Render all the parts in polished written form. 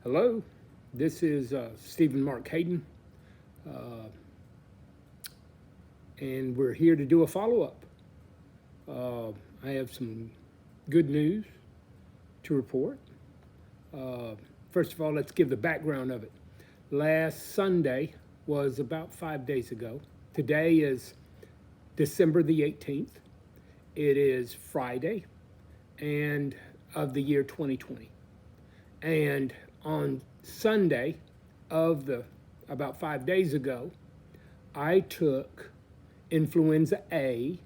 Hello, this is Stephen Mark Hayden, and we're here to do a follow-up. I have some good news to report. First of all, let's give the background of it. Last Sunday was about 5 days ago. Today is December the 18th. It is Friday and of the year 2020. And on Sunday of about 5 days ago, I took Influenza A,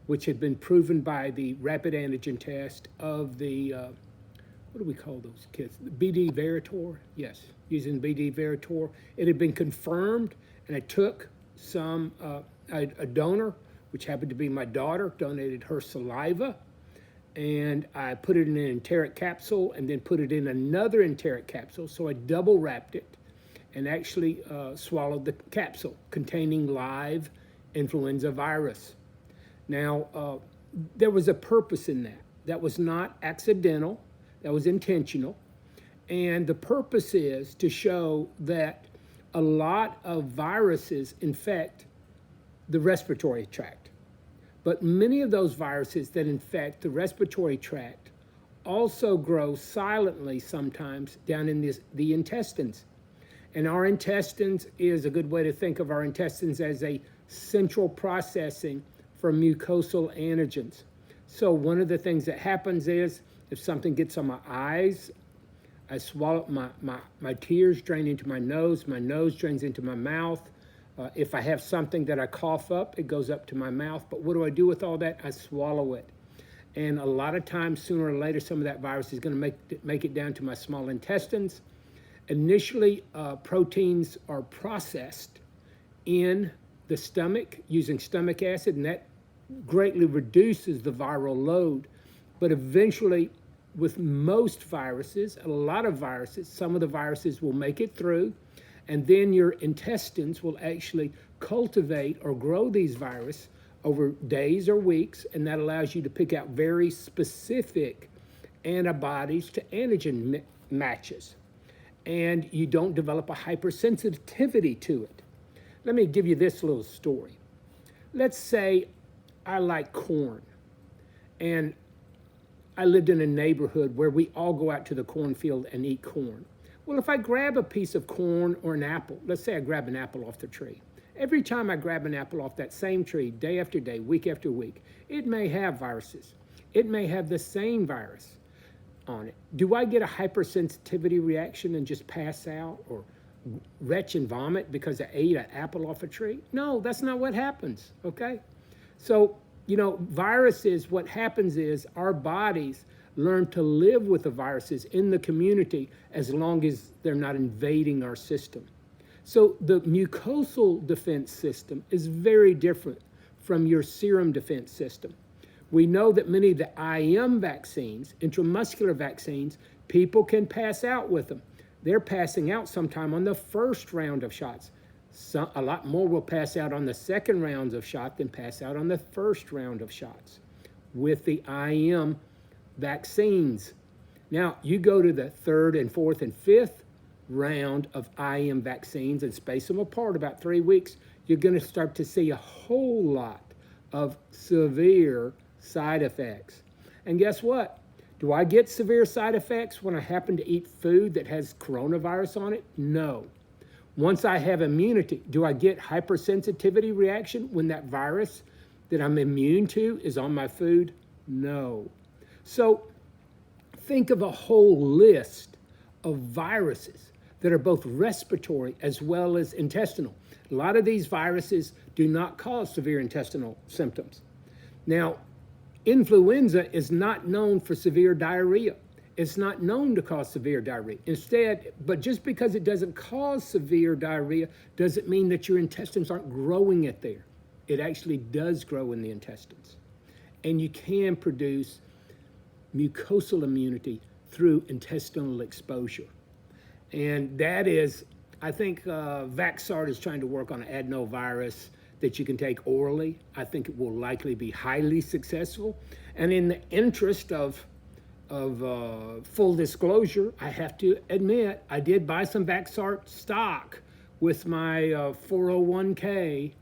which had been proven by the rapid antigen test of the, what do we call those kits? The BD Veritor? Yes, using BD Veritor. It had been confirmed, and I took a donor, which happened to be my daughter, donated her saliva, and I put it in an enteric capsule and then put it in another enteric capsule. So I double wrapped it and actually swallowed the capsule containing live influenza virus. Now, there was a purpose in that. That was not accidental, that was intentional. And the purpose is to show that a lot of viruses infect the respiratory tract. But many of those viruses that infect the respiratory tract also grow silently sometimes down in the intestines. And our intestines is a good way to think of our intestines as a central processing for mucosal antigens. So one of the things that happens is if something gets on my eyes, I swallow, my tears drain into my nose drains into my mouth. If I have something that I cough up, it goes up to my mouth. But what do I do with all that? I swallow it. And a lot of times, sooner or later, some of that virus is going to make it down to my small intestines. Initially, proteins are processed in the stomach using stomach acid, and that greatly reduces the viral load. But eventually, with most viruses, a lot of viruses, some of the viruses will make it through, and then your intestines will actually cultivate or grow these viruses over days or weeks, and that allows you to pick out very specific antibodies to antigen matches. And you don't develop a hypersensitivity to it. Let me give you this little story. Let's say I like corn, and I lived in a neighborhood where we all go out to the cornfield and eat corn. Well, if I grab a piece of corn or an apple, let's say I grab an apple off the tree. Every time I grab an apple off that same tree, day after day, week after week, it may have viruses. It may have the same virus on it. Do I get a hypersensitivity reaction and just pass out or retch and vomit because I ate an apple off a tree? No, that's not what happens, okay? So, viruses, what happens is our bodies learn to live with the viruses in the community as long as they're not invading our system. So the mucosal defense system is very different from your serum defense system. We know that many of the IM vaccines, intramuscular vaccines, people can pass out with them. They're passing out sometime on the first round of shots. A lot more will pass out on the second rounds of shot than pass out on the first round of shots with the IM vaccines. Now, you go to the third and fourth and fifth round of IM vaccines and space them apart about 3 weeks, you're going to start to see a whole lot of severe side effects. And guess what? Do I get severe side effects when I happen to eat food that has coronavirus on it? No. Once I have immunity, do I get hypersensitivity reaction when that virus that I'm immune to is on my food? No. So think of a whole list of viruses that are both respiratory as well as intestinal. A lot of these viruses do not cause severe intestinal symptoms. Now, influenza is not known for severe diarrhea. It's not known to cause severe diarrhea. Instead, but just because it doesn't cause severe diarrhea doesn't mean that your intestines aren't growing it there. It actually does grow in the intestines. And you can produce mucosal immunity through intestinal exposure. And that is, I think Vaxart is trying to work on an adenovirus that you can take orally. I think it will likely be highly successful. And in the interest of full disclosure, I have to admit, I did buy some Vaxart stock with my 401k.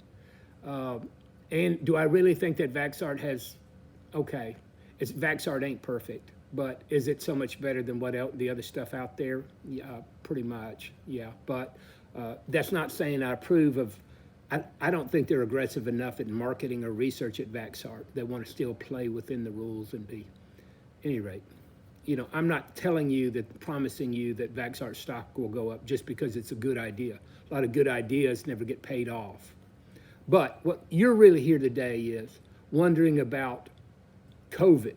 And do I really think that Vaxart has, okay, Vaxart ain't perfect, but is it so much better than what else, the other stuff out there? Yeah, pretty much, yeah. But that's not saying I approve of, I don't think they're aggressive enough in marketing or research at Vaxart. They want to still play within the rules and be, at any rate. You know, I'm not telling you that, promising you that Vaxart stock will go up just because it's a good idea. A lot of good ideas never get paid off. But what you're really here today is wondering about COVID.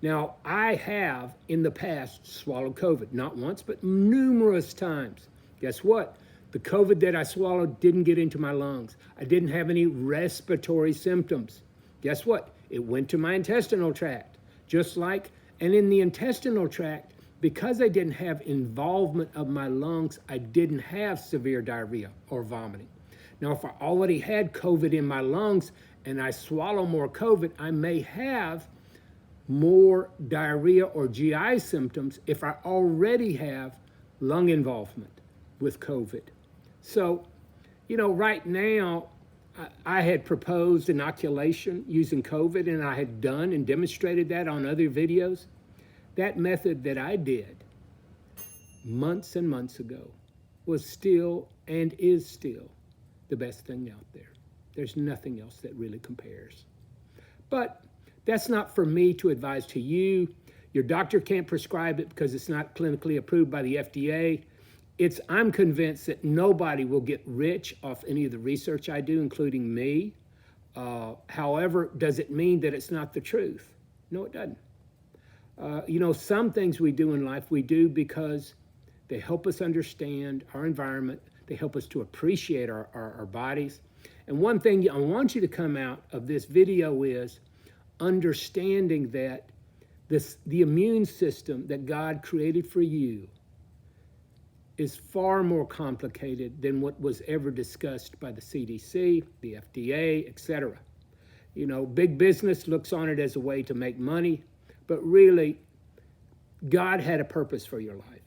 Now, I have in the past swallowed COVID, not once, but numerous times. Guess what? The COVID that I swallowed didn't get into my lungs. I didn't have any respiratory symptoms. Guess what? It went to my intestinal tract, just like, and in the intestinal tract, because I didn't have involvement of my lungs, I didn't have severe diarrhea or vomiting. Now, if I already had COVID in my lungs and I swallow more COVID, I may have more diarrhea or GI symptoms if I already have lung involvement with COVID. So, you know, right now, I had proposed inoculation using COVID, and I had done and demonstrated that on other videos. That method that I did months and months ago was still and is still the best thing out there. There's nothing else that really compares. But that's not for me to advise to you. Your doctor can't prescribe it because it's not clinically approved by the FDA. I'm convinced that nobody will get rich off any of the research I do, including me. However, does it mean that it's not the truth? No, it doesn't. You know, some things we do in life, we do because they help us understand our environment. They help us to appreciate our bodies. And one thing I want you to come out of this video is understanding that the immune system that God created for you is far more complicated than what was ever discussed by the CDC, the FDA, etc. You know, big business looks on it as a way to make money, but really, God had a purpose for your life.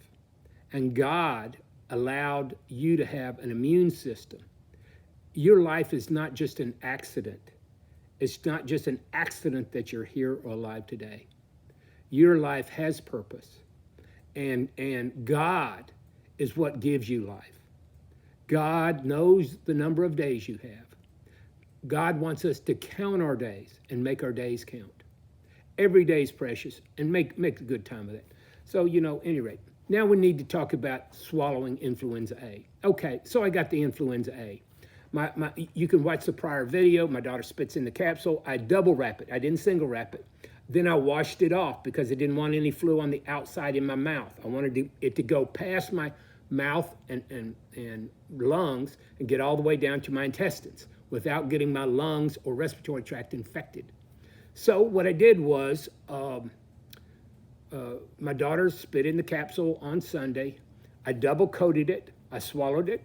And God allowed you to have an immune system. Your life is not just an accident. It's not just an accident that you're here or alive today. Your life has purpose. And God is what gives you life. God knows the number of days you have. God wants us to count our days and make our days count. Every day is precious, and make a good time of it. So, you know, at any rate, now we need to talk about swallowing influenza A. Okay, so I got the influenza A. You can watch the prior video. My daughter spits in the capsule. I double wrap it. I didn't single wrap it. Then I washed it off because I didn't want any flu on the outside in my mouth. I wanted it to go past my mouth and lungs and get all the way down to my intestines without getting my lungs or respiratory tract infected. So what I did was, my daughter spit in the capsule on Sunday. I double coated it. I swallowed it.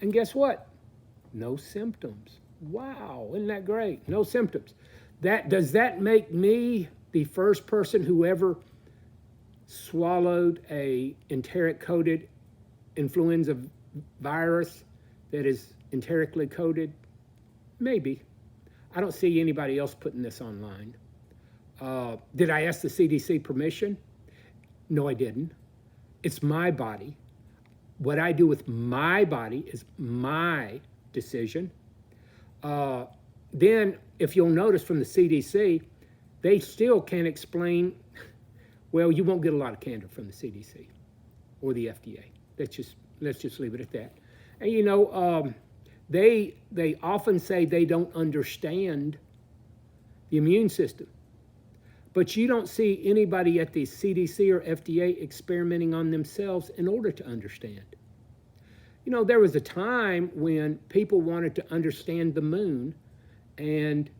And guess what? No symptoms. Wow, isn't that great? No symptoms. Does that make me the first person who ever swallowed a enteric coated influenza virus that is enterically coated? Maybe. I don't see anybody else putting this online. Did I ask the CDC permission? No, I didn't. It's my body. What I do with my body is my decision. Then, if you'll notice from the CDC, they still can't explain, well, you won't get a lot of candor from the CDC or the FDA. Let's just leave it at that. And you know, they often say they don't understand the immune system. But you don't see anybody at the CDC or FDA experimenting on themselves in order to understand. You know, there was a time when people wanted to understand the moon, and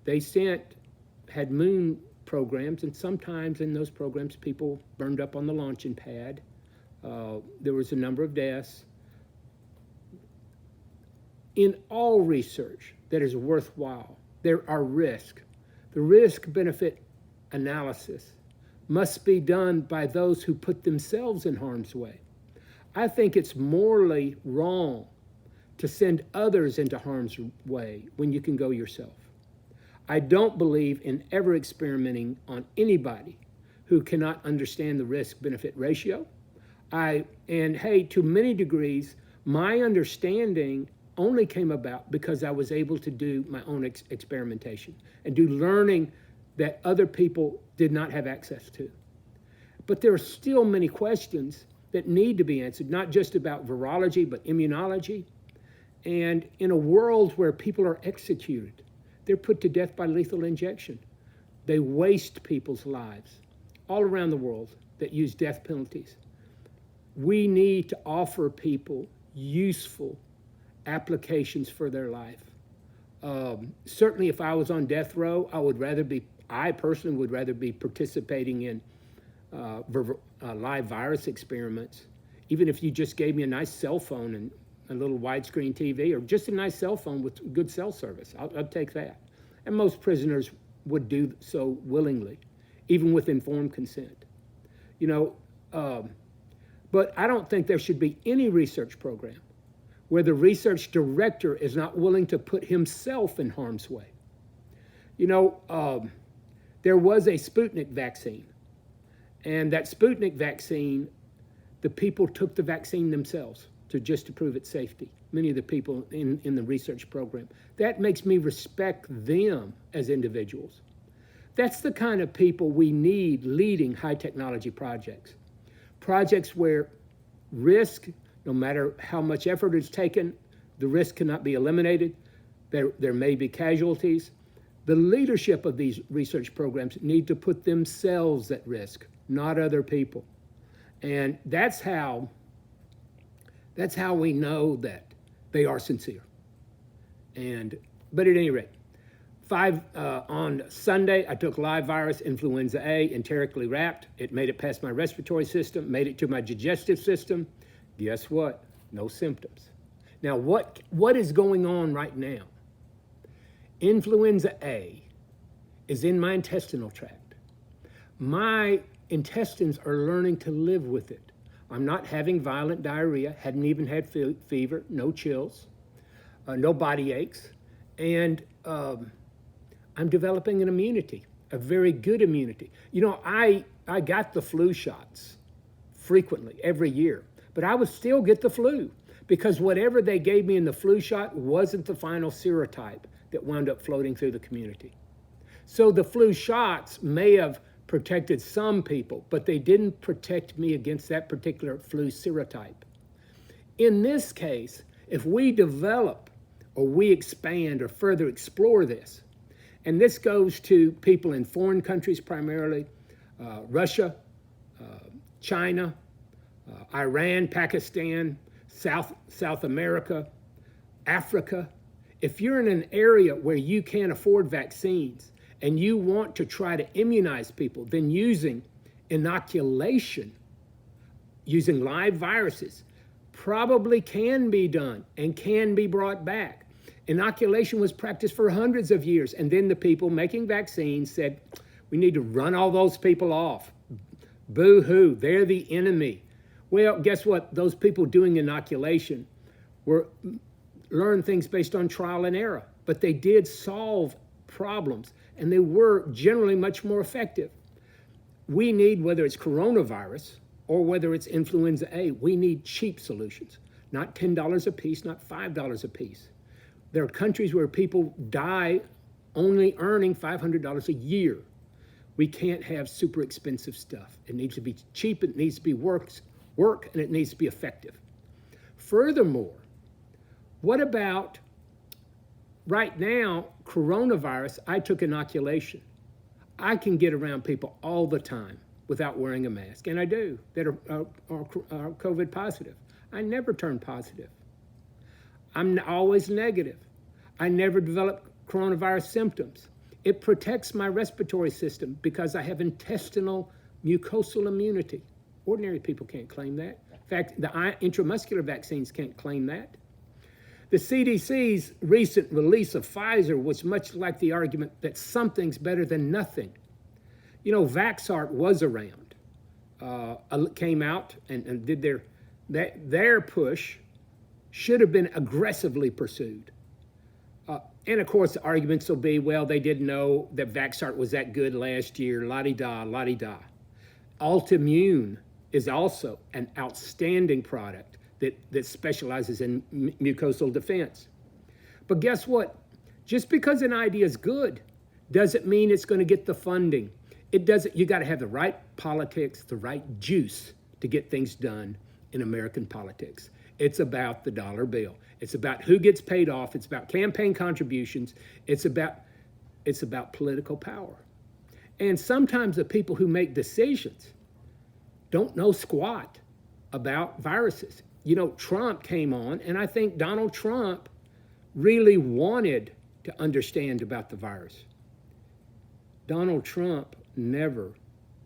they had moon programs, and sometimes in those programs people burned up on the launching pad. There was a number of deaths. In all research that is worthwhile, there are risks. The risk-benefit analysis must be done by those who put themselves in harm's way. I think it's morally wrong to send others into harm's way when you can go yourself. I don't believe in ever experimenting on anybody who cannot understand the risk-benefit ratio. And hey, to many degrees, my understanding only came about because I was able to do my own experimentation and do learning that other people did not have access to. But there are still many questions that need to be answered, not just about virology, but immunology. And in a world where people are executed, they're put to death by lethal injection. They waste people's lives all around the world that use death penalties. We need to offer people useful applications for their life. Certainly if I was on death row, I personally would rather be participating in live virus experiments. Even if you just gave me a nice cell phone and a little widescreen TV, or just a nice cell phone with good cell service, I'd take that. And most prisoners would do so willingly, even with informed consent. But I don't think there should be any research program where the research director is not willing to put himself in harm's way. There was a Sputnik vaccine, and that Sputnik vaccine, the people took the vaccine themselves to prove its safety. Many of the people in the research program. That makes me respect them as individuals. That's the kind of people we need leading high technology projects. Projects where risk, no matter how much effort is taken, the risk cannot be eliminated. There may be casualties. The leadership of these research programs need to put themselves at risk, not other people. And that's how we know that they are sincere. But at any rate, on Sunday, I took live virus influenza A, enterically wrapped. It made it past my respiratory system, made it to my digestive system. Guess what? No symptoms. Now, what is going on right now? Influenza A is in my intestinal tract. My intestines are learning to live with it. I'm not having violent diarrhea, hadn't even had fever, no chills, no body aches, and I'm developing an immunity, a very good immunity. I got the flu shots frequently, every year, but I would still get the flu because whatever they gave me in the flu shot wasn't the final serotype that wound up floating through the community. So the flu shots may have protected some people, but they didn't protect me against that particular flu serotype. In this case, if we develop or we expand or further explore this, and this goes to people in foreign countries primarily, Russia, China, Iran, Pakistan, South America, Africa. If you're in an area where you can't afford vaccines and you want to try to immunize people, then using inoculation, using live viruses, probably can be done and can be brought back. Inoculation was practiced for hundreds of years, and then the people making vaccines said, we need to run all those people off. Boo-hoo, they're the enemy. Well, guess what? Those people doing inoculation learned things based on trial and error, but they did solve problems, and they were generally much more effective. We need, whether it's coronavirus or whether it's influenza A, we need cheap solutions, not $10 a piece, not $5 a piece. There are countries where people die only earning $500 a year. We can't have super expensive stuff. It needs to be cheap, it needs to be work, and it needs to be effective. Furthermore, what about right now, coronavirus? I took inoculation. I can get around people all the time without wearing a mask, and I do, that are COVID positive. I never turn positive. I'm always negative. I never develop coronavirus symptoms. It protects my respiratory system because I have intestinal mucosal immunity. Ordinary people can't claim that. In fact, the intramuscular vaccines can't claim that. The CDC's recent release of Pfizer was much like the argument that something's better than nothing. Vaxart was around, came out and did their push, should have been aggressively pursued. And of course, the arguments will be, well, they didn't know that Vaxart was that good last year, la-di-da, la-di-da. Altimmune is also an outstanding product that specializes in mucosal defense. But guess what? Just because an idea is good doesn't mean it's going to get the funding. It doesn't. You got to have the right politics, the right juice to get things done in American politics. It's about the dollar bill. It's about who gets paid off. It's about campaign contributions. It's about political power. And sometimes the people who make decisions don't know squat about viruses. Trump came on, and I think Donald Trump really wanted to understand about the virus. Donald Trump never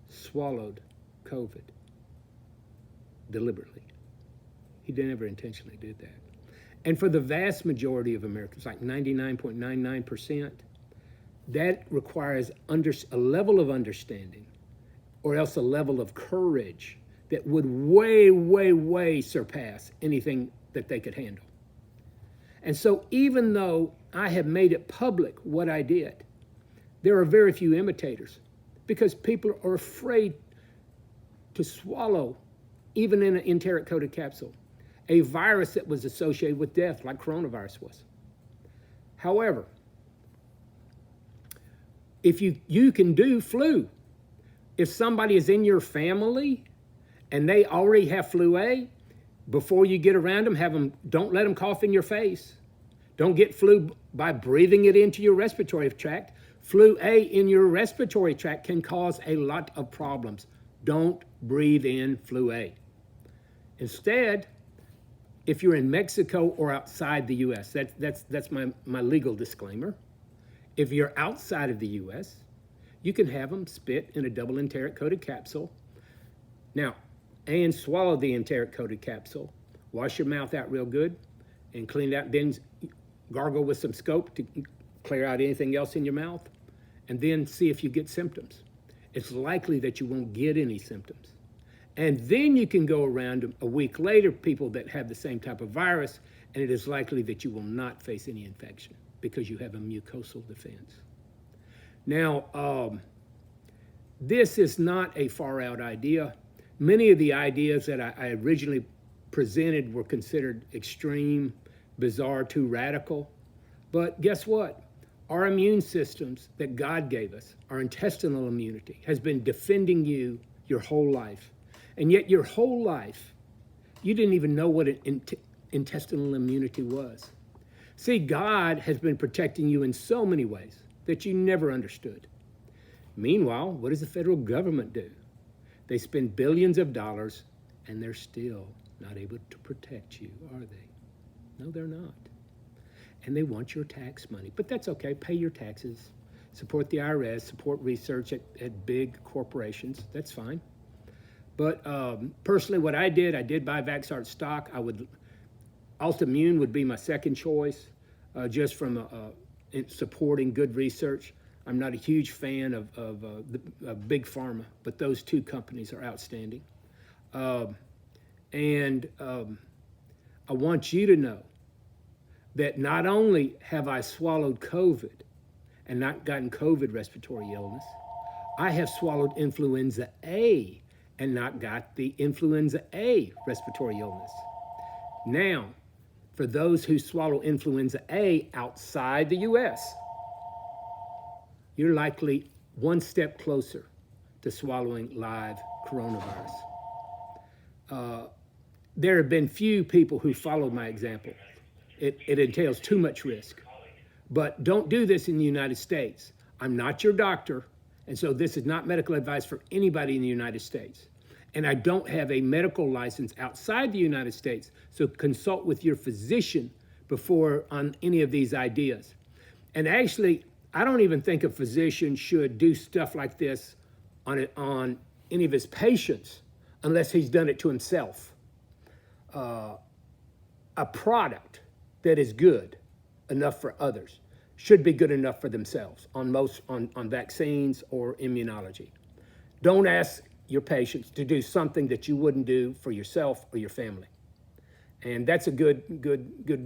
swallowed COVID deliberately. He never intentionally did that. And for the vast majority of Americans, like 99.99%, that requires a level of understanding or else a level of courage that would way, way, way surpass anything that they could handle. And so even though I have made it public what I did, there are very few imitators because people are afraid to swallow, even in an enteric-coated capsule, a virus that was associated with death like coronavirus was. However, if you can do flu, if somebody is in your family and they already have flu A, before you get around them, don't let them cough in your face. Don't get flu by breathing it into your respiratory tract. Flu A in your respiratory tract can cause a lot of problems. Don't breathe in flu A. Instead, if you're in Mexico or outside the U.S., that's my legal disclaimer. If you're outside of the U.S., you can have them spit in a double enteric-coated capsule. Now, and swallow the enteric-coated capsule. Wash your mouth out real good and clean it out. Then gargle with some scope to clear out anything else in your mouth. And then see if you get symptoms. It's likely that you won't get any symptoms. And then you can go around a week later, people that have the same type of virus, and it is likely that you will not face any infection because you have a mucosal defense. Now, this is not a far-out idea. Many of the ideas that I originally presented were considered extreme, bizarre, too radical. But guess what? Our immune systems that God gave us, our intestinal immunity, has been defending you your whole life. And yet your whole life, you didn't even know what intestinal immunity was. See, God has been protecting you in so many ways that you never understood. Meanwhile, what does the federal government do? They spend billions of dollars and they're still not able to protect you, are they? No, they're not. And they want your tax money, but that's okay. Pay your taxes, support the IRS, support research at big corporations. That's fine. But personally, what I did buy Vaxart stock. Altimmune would be my second choice, just from supporting good research. I'm not a huge fan of big pharma, but those two companies are outstanding. And I want you to know that not only have I swallowed COVID and not gotten COVID respiratory illness, I have swallowed influenza A and not got the influenza A respiratory illness. Now, for those who swallow influenza A outside the US, you're likely one step closer to swallowing live coronavirus. There have been few people who followed my example. It entails too much risk. But don't do this in the United States. I'm not your doctor, and so this is not medical advice for anybody in the United States. And I don't have a medical license outside the United States, so consult with your physician before on any of these ideas. And actually, I don't even think a physician should do stuff like this on any of his patients unless he's done it to himself. A product that is good enough for others should be good enough for themselves on vaccines or immunology. Don't ask your patients to do something that you wouldn't do for yourself or your family. And that's a good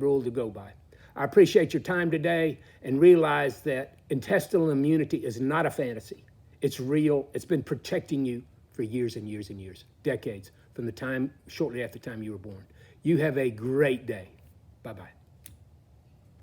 rule to go by. I appreciate your time today, and realize that intestinal immunity is not a fantasy. It's real. It's been protecting you for years and years and years, decades, from the time, shortly after the time you were born. You have a great day. Bye-bye.